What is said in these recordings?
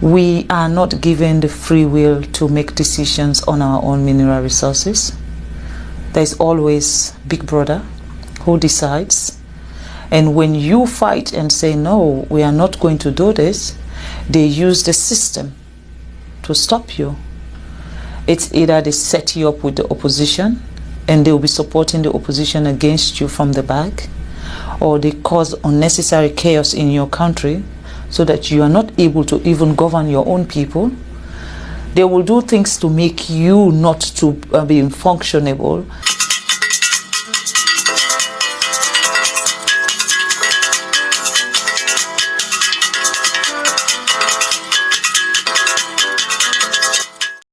We are not given the free will to make decisions on our own mineral resources. There's always Big Brother who decides. And when you fight and say, no, we are not going to do this, they use the system to stop you. It's either they set you up with the opposition and they'll be supporting the opposition against you from the back, or they cause unnecessary chaos in your country so that you are not able to even govern your own people. They will do things to make you not to be functionable.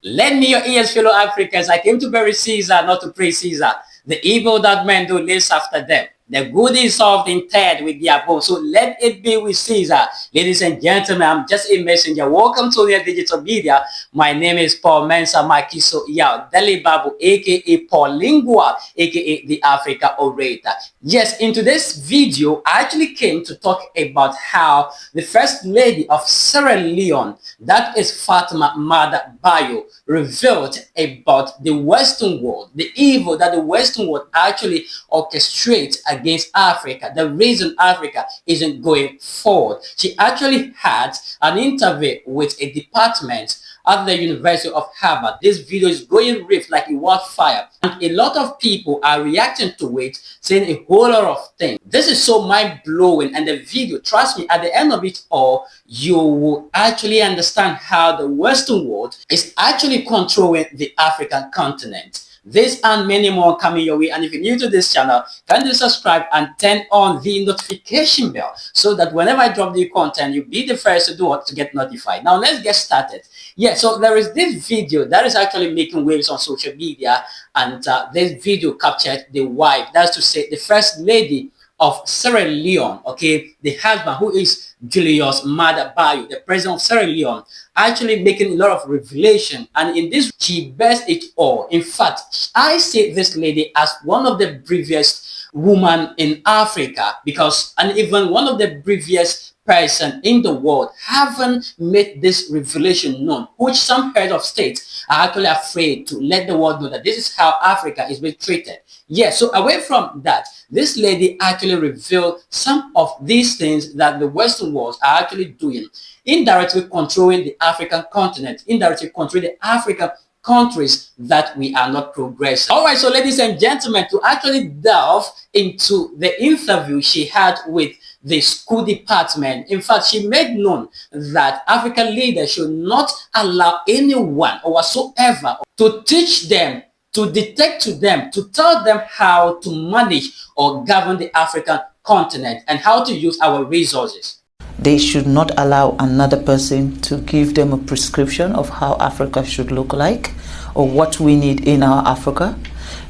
Lend me your ears, fellow Africans. I came to bury Caesar, not to praise Caesar. The evil that men do lives after them. The good is solved in third with their bones. So let it be with Caesar. Ladies and gentlemen, I'm just a messenger. Welcome to the digital media. My name is Paul Mensa Makiso Yao Deli Babu, aka Paul Lingua, aka the Africa Orator. Yes, in today's video, I actually came to talk about how the First Lady of Sierra Leone, that is Fatima Maada Bio, revealed about the Western world, the evil that the Western world actually orchestrates against Africa, the reason Africa isn't going forward. She actually had an interview with a department at the University of Harvard. This video is going rift like a wildfire, and a lot of people are reacting to it, saying a whole lot of things. This is so mind-blowing, and the video, trust me, at the end of it all, you will actually understand how the Western world is actually controlling the African continent. This and many more coming your way, and if you're new to this channel, kindly subscribe and turn on the notification bell so that whenever I drop the content, you'll be the first to do it to get notified. Now let's get started. Yeah, so there is this video that is actually making waves on social media, and this video captured the wife, that's to say the First Lady of Sierra Leone, okay, the husband, who is Julius Maada Bio, the president of Sierra Leone, actually making a lot of revelation, and in this she bears it all. In fact, I see this lady as one of the bravest women in Africa, because, and even one of the bravest person in the world haven't made this revelation known, which some heads of states are actually afraid to let the world know that this is how Africa is being treated. Yeah, so away from that, this lady actually revealed some of these things that the Western world are actually doing, indirectly controlling the African continent, indirectly controlling the African countries that we are not progressing. All right, so ladies and gentlemen, to actually delve into the interview she had with the school department, in fact, she made known that African leaders should not allow anyone or whatsoever to teach them, to dictate to them, to tell them how to manage or govern the African continent and how to use our resources. They should not allow another person to give them a prescription of how Africa should look like or what we need in our Africa,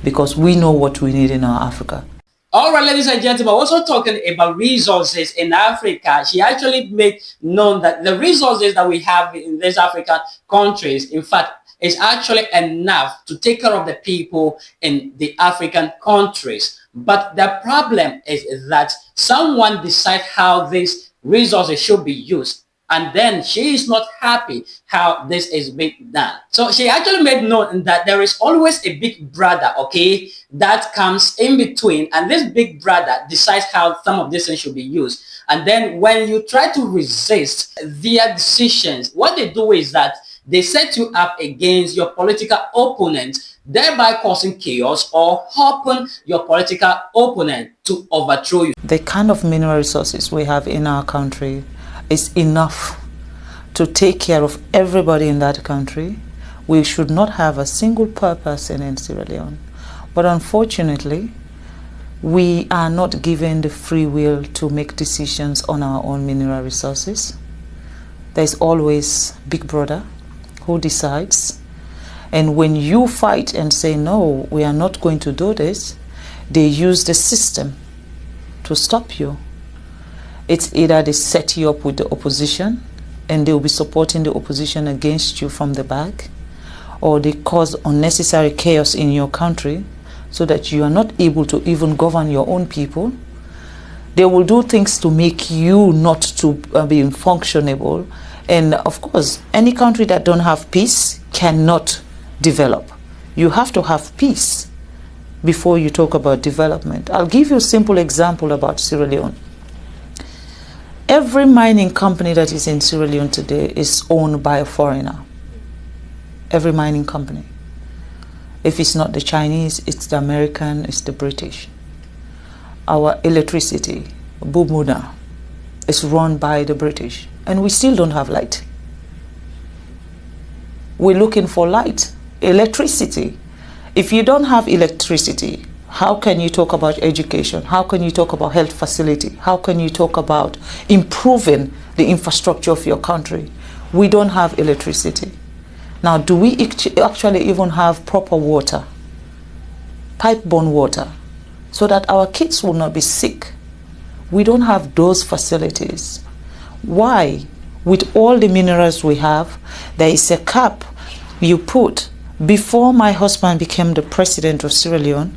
because we know what we need in our Africa. All right, ladies and gentlemen, also talking about resources in Africa, she actually made known that the resources that we have in these African countries, in fact, is actually enough to take care of the people in the African countries. But the problem is that someone decides how these resources should be used, and then she is not happy how this is being done. So she actually made known that there is always a big brother, okay, that comes in between, and this big brother decides how some of these things should be used. And then when you try to resist their decisions, what they do is that they set you up against your political opponent, thereby causing chaos or helping your political opponent to overthrow you. The kind of mineral resources we have in our country is enough to take care of everybody in that country. We should not have a single poor person in Sierra Leone. But unfortunately, we are not given the free will to make decisions on our own mineral resources. There's always Big Brother who decides. And when you fight and say, no, we are not going to do this, they use the system to stop you. It's either they set you up with the opposition and they'll be supporting the opposition against you from the back, or they cause unnecessary chaos in your country so that you are not able to even govern your own people. They will do things to make you not to be functionable, And of course, any country that don't have peace cannot develop. You have to have peace before you talk about development. I'll give you a simple example about Sierra Leone. Every mining company that is in Sierra Leone today is owned by a foreigner. Every mining company. If it's not the Chinese, it's the American, it's the British. Our electricity, Bumuna, is run by the British, and we still don't have light. We're looking for light, electricity. If you don't have electricity, how can you talk about education? How can you talk about health facility? How can you talk about improving the infrastructure of your country? We don't have electricity. Now, do we actually even have proper water, pipe-borne water, so that our kids will not be sick? We don't have those facilities. Why? With all the minerals we have, there is a cap you put. Before my husband became the president of Sierra Leone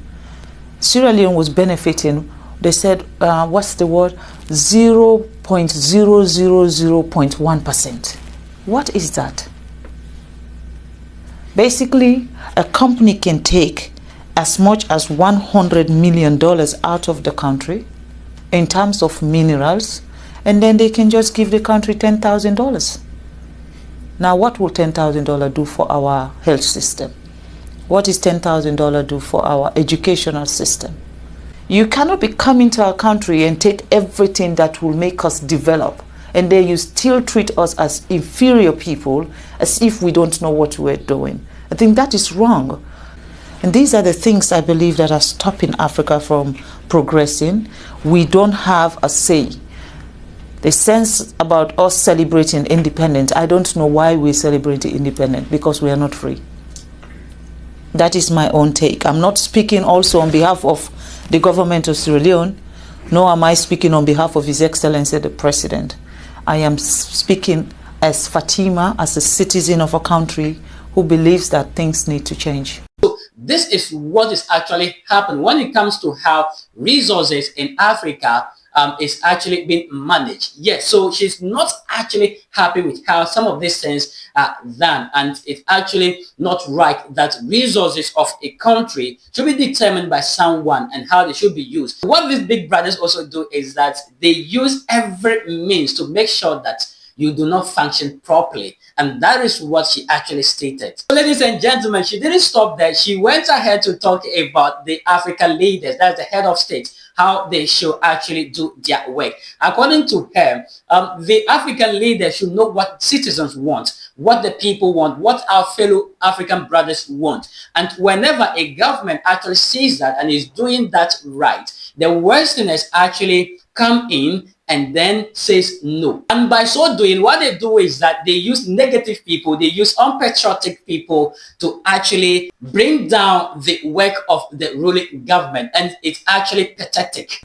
was benefiting, they said, what's the word? 0.000.1%. What is that? Basically, a company can take as much as $100 million out of the country in terms of minerals, and then they can just give the country $10,000. Now, what will $10,000 do for our health system? What is $10,000 do for our educational system? You cannot be coming to our country and take everything that will make us develop, and then you still treat us as inferior people, as if we don't know what we're doing. I think that is wrong. And these are the things I believe that are stopping Africa from progressing. We don't have a say. The sense about us celebrating independence, I don't know why we're celebrating independence, because we are not free. That is my own take. I'm not speaking also on behalf of the government of Sierra Leone, nor am I speaking on behalf of His Excellency the President. I am speaking as Fatima, as a citizen of a country who believes that things need to change. So this is what is actually happening when it comes to how resources in Africa is actually being managed. Yes, so she's not actually happy with how some of these things are done, and it's actually not right that resources of a country should be determined by someone and how they should be used. What these big brothers also do is that they use every means to make sure that you do not function properly, and that is what she actually stated. So, ladies and gentlemen, she didn't stop there. She went ahead to talk about the African leaders, that's the head of state, how they should actually do their work. According to her, the African leaders should know what citizens want, what the people want, what our fellow African brothers want. And whenever a government actually sees that and is doing that right, the Westerners actually come in and then says no. And by so doing, what they do is that they use negative people, they use unpatriotic people to actually bring down the work of the ruling government. And it's actually pathetic.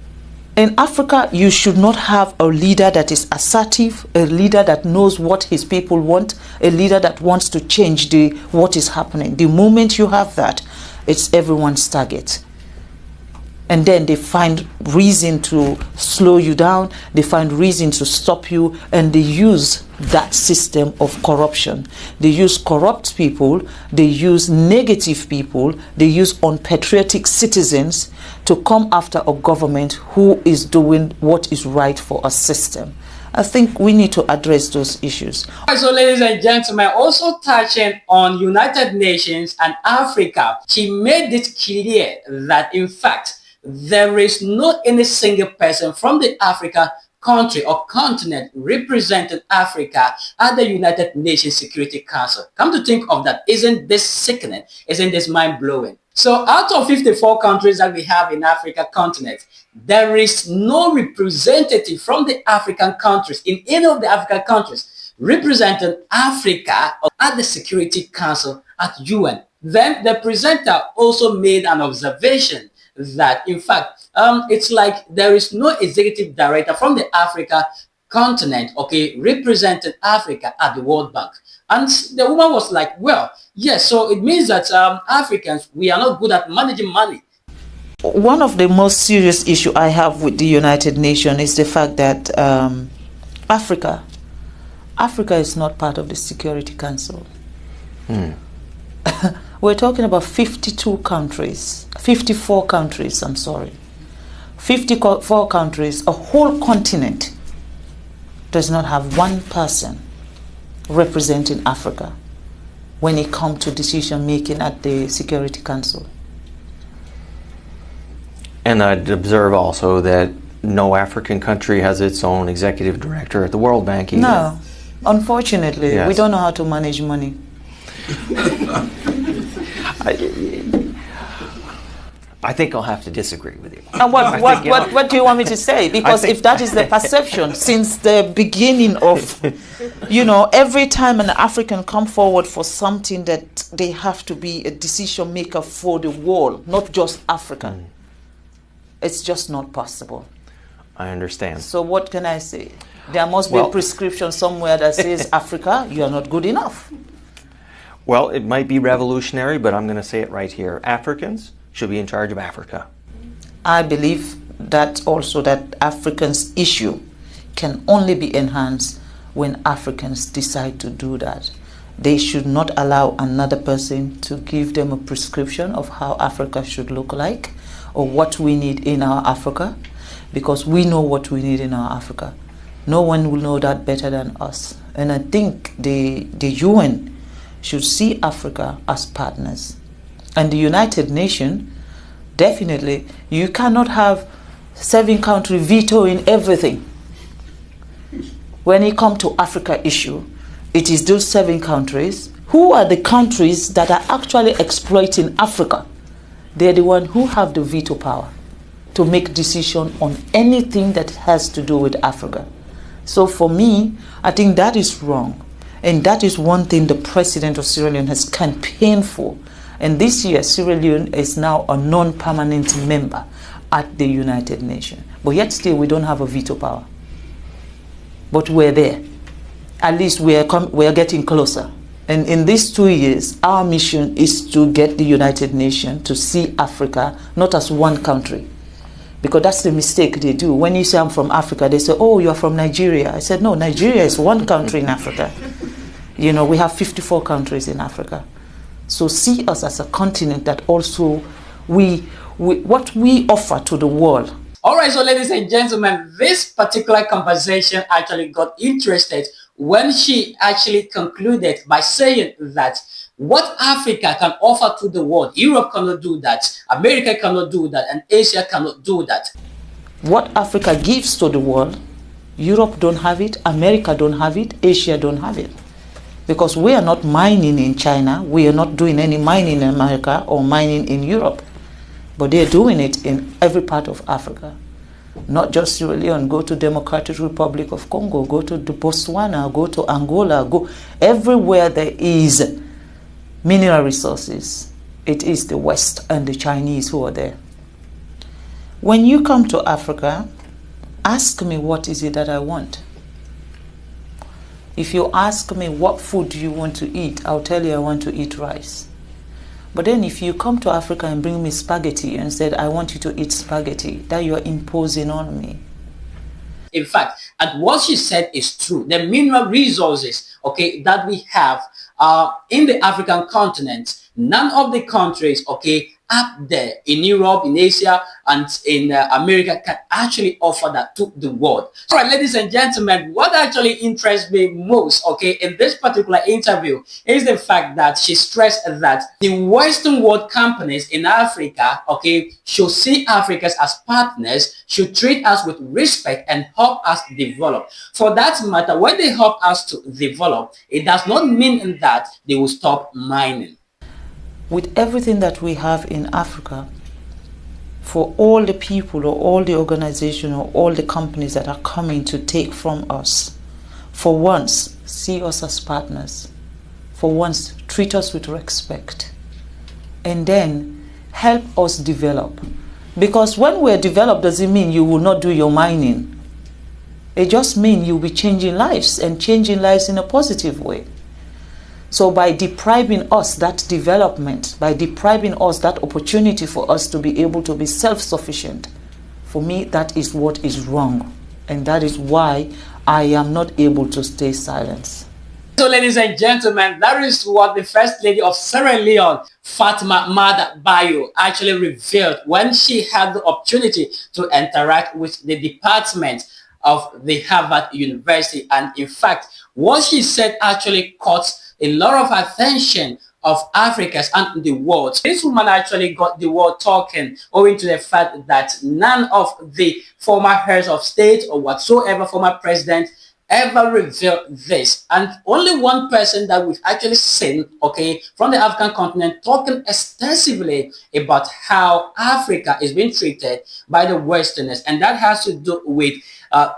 In Africa, you should not have a leader that is assertive, a leader that knows what his people want, a leader that wants to change what is happening. The moment you have that, it's everyone's target. And then they find reason to slow you down, they find reason to stop you, and they use that system of corruption. They use corrupt people, they use negative people, they use unpatriotic citizens to come after a government who is doing what is right for a system. I think we need to address those issues. So, ladies and gentlemen, also touching on United Nations and Africa, she made it clear that, in fact, there is not any single person from the Africa country or continent representing Africa at the United Nations Security Council. Come to think of that, isn't this sickening? Isn't this mind-blowing? So out of 54 countries that we have in Africa continent, there is no representative from the African countries, in any of the African countries, representing Africa at the Security Council at UN. Then the presenter also made an observation that, in fact, it's like there is no executive director from the Africa continent, okay, representing Africa at the World Bank. And the woman was like, well, yes, so it means that Africans, we are not good at managing money. One of the most serious issues I have with the United Nations is the fact that Africa Africa is not part of the Security Council. We're talking about 54 countries, I'm sorry. 54 countries, a whole continent does not have one person representing Africa when it comes to decision making at the Security Council. And I'd observe also that no African country has its own executive director at the World Bank either. No, unfortunately, Yes. we don't know how to manage money. I think I'll have to disagree with you. And what do you want me to say? Because if that is the perception since the beginning of, every time an African come forward for something, that they have to be a decision maker for the world, not just Africa. It's just not possible. I understand. So what can I say? There must be a prescription somewhere that says, Africa, you are not good enough. Well, it might be revolutionary, but I'm going to say it right here. Africans should be in charge of Africa. I believe that also that Africans' issue can only be enhanced when Africans decide to do that. They should not allow another person to give them a prescription of how Africa should look like or what we need in our Africa, because we know what we need in our Africa. No one will know that better than us. And I think the UN should see Africa as partners. And the United Nations, definitely, you cannot have 7 countries vetoing everything. When it comes to Africa issue, it is those 7 countries. Who are the countries that are actually exploiting Africa? They're the ones who have the veto power to make decision on anything that has to do with Africa. So for me, I think that is wrong. And that is one thing the president of Sierra Leone has campaigned for. And this year, Sierra Leone is now a non-permanent member at the United Nations. But yet still, we don't have a veto power. But we're there. At least we are getting closer. And in these 2 years, our mission is to get the United Nations to see Africa not as one country. Because that's the mistake they do. When you say I'm from Africa, they say, oh, you're from Nigeria. I said, no, Nigeria is one country in Africa. We have 54 countries in Africa. So see us as a continent that also what we offer to the world. All right, so ladies and gentlemen, this particular conversation actually got interested when she actually concluded by saying that what Africa can offer to the world, Europe cannot do that, America cannot do that, and Asia cannot do that. What Africa gives to the world, Europe don't have it, America don't have it, Asia don't have it. Because we are not mining in China, we are not doing any mining in America or mining in Europe. But they're doing it in every part of Africa. Not just Sierra Leone, go to Democratic Republic of Congo, go to Botswana, go to Angola, go everywhere there is mineral resources. It is the West and the Chinese who are there. When you come to Africa, ask me what is it that I want. If you ask me what food do you want to eat, I'll tell you I want to eat rice. But then if you come to Africa and bring me spaghetti and said, I want you to eat spaghetti, that you're imposing on me. In fact, and what she said is true. The mineral resources, that we have in the African continent, none of the countries, up there in Europe, in Asia, and in America can actually offer that to the world. All right, ladies and gentlemen, what actually interests me most, in this particular interview is the fact that she stressed that the Western world companies in Africa, should see Africans as partners, should treat us with respect and help us develop. For that matter, when they help us to develop, it does not mean that they will stop mining. With everything that we have in Africa, for all the people or all the organizations or all the companies that are coming to take from us, for once, see us as partners. For once, treat us with respect. And then help us develop. Because when we're developed, doesn't mean you will not do your mining. It just means you'll be changing lives and changing lives in a positive way. So by depriving us that development, by depriving us that opportunity for us to be able to be self-sufficient, for me, that is what is wrong. And that is why I am not able to stay silent. So, ladies and gentlemen, that is what the First Lady of Sierra Leone, Fatima Maada Bio, actually revealed when she had the opportunity to interact with the department of the Harvard University. And in fact, what she said actually caught a lot of attention of Africans and the world. This woman actually got the world talking owing to the fact that none of the former heads of state or whatsoever former president ever revealed this, and only one person that we've actually seen, okay, from the African continent talking extensively about how Africa is being treated by the Westerners, and that has to do with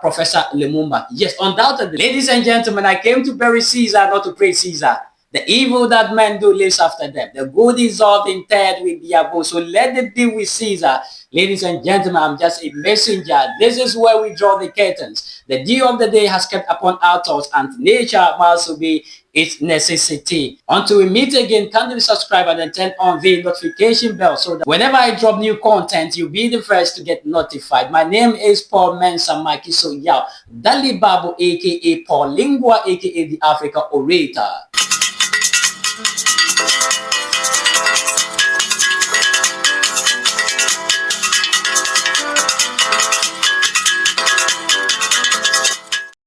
Professor Lumumba. Yes, undoubtedly, ladies and gentlemen, I came to bury Caesar, not to praise Caesar. The evil that men do lives after them. The good is all interred with the above. So let it be with Caesar. Ladies and gentlemen, I'm just a messenger. This is where we draw the curtains. The dew of the day has kept upon our thoughts, and nature must obey its necessity. Until we meet again, kindly subscribe and then turn on the notification bell so that whenever I drop new content, you'll be the first to get notified. My name is Paul Mensah Maki. So yeah, Dali Babu, aka Paul Lingua, aka the Africa Orator.